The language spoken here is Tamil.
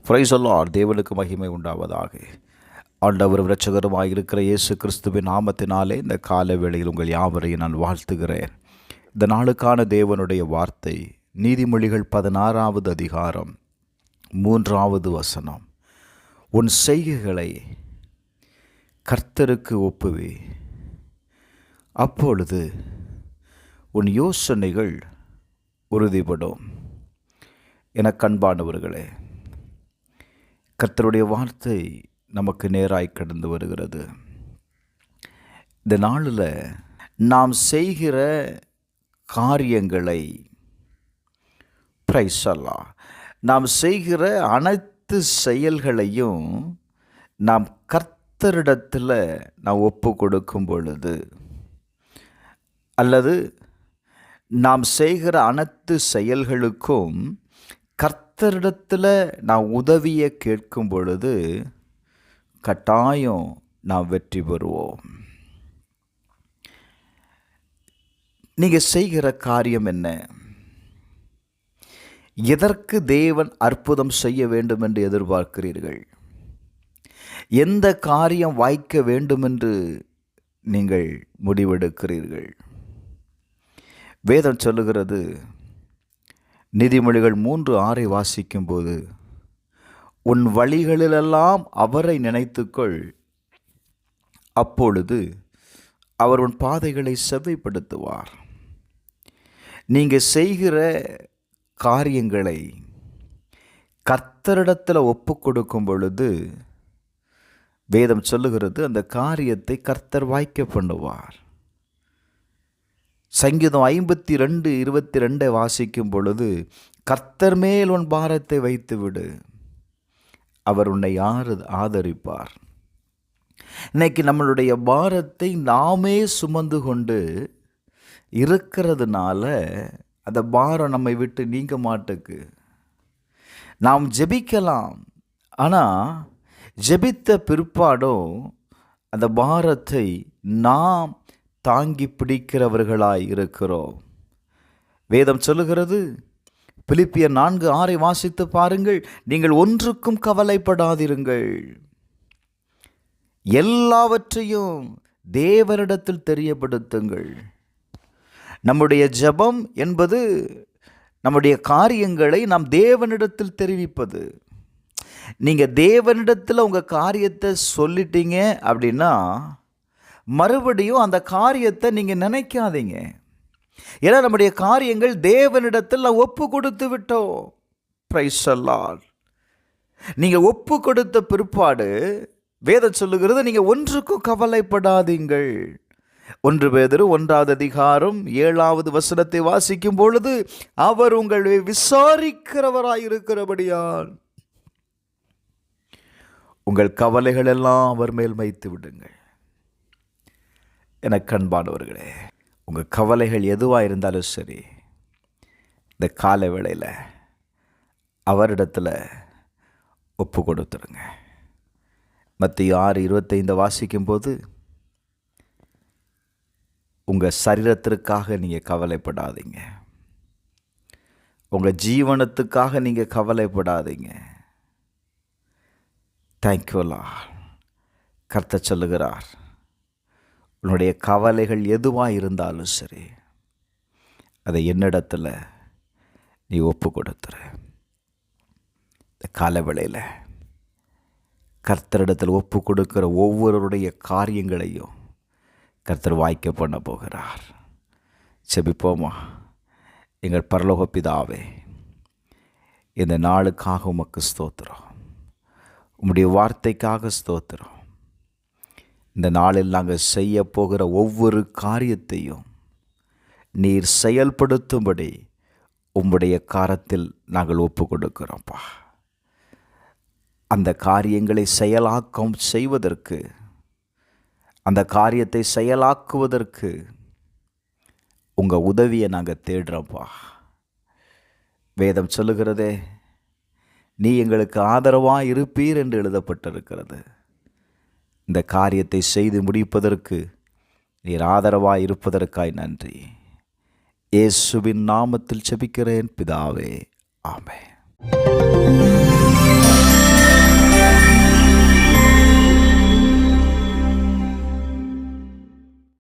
Praise the Lord. தேவனுக்கு மகிமை உண்டாவதாக. ஆண்டவரும் இரட்சகருமாய் இருக்கிற இயேசு கிறிஸ்துவின் நாமத்தினாலே இந்த கால வேளையில் உங்கள் யாவரையும் நான் வாழ்த்துகிறேன். இந்த நாளுக்கான தேவனுடைய வார்த்தை நீதிமொழிகள் 16வது அதிகாரம் 3வது வசனம். உன் செய்கைகளை கர்த்தருக்கு ஒப்புவி, அப்பொழுது உன் யோசனைகள் உறுதிப்படும். என கண்பானவர்களே, கர்த்தருடைய வார்த்தை நமக்கு நேராய் கடந்து வருகிறது. இந்த நாளில் நாம் செய்கிற காரியங்களை, பிரைஸ் அல்லாஹ், நாம் செய்கிற அனைத்து செயல்களையும் நாம் கர்த்தரிடத்தில் நாம் ஒப்பு கொடுக்கும் பொழுது, அல்லது நாம் செய்கிற அனைத்து செயல்களுக்கும் கர்த்தரிடத்தில் நாம் உதவியை கேட்கும் பொழுது கட்டாயம் நாம் வெற்றி பெறுவோம். நீங்கள் செய்கிற காரியம் என்ன? எதற்கு தேவன் அற்புதம் செய்ய வேண்டும் என்று எதிர்பார்க்கிறீர்கள்? எந்த காரியம் வாய்க்க வேண்டும் என்று நீங்கள் முடிவெடுக்கிறீர்கள்? வேதம் சொல்லுகிறது, நீதிமொழிகள் 3:6 வாசிக்கும்போது, உன் வழிகளிலெல்லாம் அவரை நினைத்துக்கொள், அப்பொழுது அவர் உன் பாதைகளை செவ்வைப்படுத்துவார். நீங்கள் செய்கிற காரியங்களை கர்த்தரிடத்தில் ஒப்பு கொடுக்கும் பொழுது வேதம் சொல்லுகிறது, அந்த காரியத்தை கர்த்தர் வாய்க்க பண்ணுவார். சங்கீதம் 52:22 வாசிக்கும் பொழுது, கர்த்தர் மேல் உன் பாரத்தை வைத்து விடு, அவர் உன்னை ஆதரிப்பார். இன்னைக்கு நம்மளுடைய பாரத்தை நாமே சுமந்து கொண்டு இருக்கிறதுனால அந்த பாரம் நம்மை விட்டு நீங்க மாட்டுக்கு. நாம் ஜெபிக்கலாம், ஆனால் ஜெபித்த பிற்பாடும் அந்த பாரத்தை நாம் தாங்கி பிடிக்கிறவர்களாய் இருக்கிறோம். வேதம் சொல்லுகிறது, பிலிப்பியர் 4:6 வாசித்து பாருங்கள், நீங்கள் ஒன்றுக்கும் கவலைப்படாதிருங்கள், எல்லாவற்றையும் தேவனிடத்தில் தெரியப்படுத்துங்கள். நம்முடைய ஜெபம் என்பது நம்முடைய காரியங்களை நாம் தேவனிடத்தில் தெரிவிப்பது. நீங்கள் தேவனிடத்தில் உங்கள் காரியத்தை சொல்லிட்டீங்க அப்படின்னா மறுபடியும் அந்த காரியத்தை நீங்கள் நினைக்காதீங்க. ஏன்னா நம்முடைய காரியங்கள் தேவனிடத்தில் நான் ஒப்பு கொடுத்து விட்டோம். Praise the Lord. நீங்கள் ஒப்பு கொடுத்த பிற்பாடு வேதம் சொல்லுகிறது, நீங்கள் ஒன்றுக்கும் கவலைப்படாதீங்கள். 1 பேதுரு 1வது அதிகாரம் 7வது வசனத்தை வாசிக்கும் பொழுது, அவர் உங்களை விசாரிக்கிறவராயிருக்கிறபடியால் உங்கள் கவலைகள் எல்லாம் அவர் மேல் வைத்து விடுங்கள். எனக்கு அன்பானவர்களே, உங்கள் கவலைகள் எதுவாக இருந்தாலும் சரி, இந்த கால வேளையில் அவரிடத்தில் ஒப்பு கொடுத்துருங்க. மத்தேயு 6:25 வாசிக்கும்போது, உங்கள் சரீரத்திற்காக நீங்கள் கவலைப்படாதீங்க, உங்கள் ஜீவனத்துக்காக நீங்கள் கவலைப்படாதீங்க. Thank you Lord. கர்த்தர் சொல்லுகிறார், உன்னுடைய கவலைகள் எதுவாக இருந்தாலும் சரி, அதை என்னிடத்தில் நீ ஒப்பு கொடுத்துரு. இந்த காலவேளையில் கர்த்தரிடத்தில் ஒப்பு கொடுக்கிற ஒவ்வொருவருடைய காரியங்களையும் கர்த்தர் வாய்க்க பண்ண போகிறார். செபிப்போமா? எங்கள் பரலோக பிதாவே, இந்த நாளுக்காக உமக்கு ஸ்தோத்திரம், உம்முடைய வார்த்தைக்காக ஸ்தோத்திரம். இந்த நாளில் நாங்கள் செய்ய போகிற ஒவ்வொரு காரியத்தையும் நீர் செயல்படுத்தும்படி உம்முடைய காரத்தில் நாங்கள் ஒப்பு கொடுக்கிறோம்ப்பா. அந்த காரியங்களை செயலாக்கம் செய்வதற்கு, அந்த காரியத்தை செயலாக்குவதற்கு உங்கள் உதவியை நாங்கள் தேடுறோம்ப்பா. வேதம் சொல்லுகிறதே, நீ எங்களுக்கு ஆதரவாக இருப்பீர் என்று எழுதப்பட்டிருக்கிறது. இந்த காரியத்தை செய்து முடிப்பதற்கு நீர் ஆதரவாய் இருப்பதற்காய் நன்றி. இயேசுவின் நாமத்தில் ஜெபிக்கிறேன் பிதாவே, ஆமென்.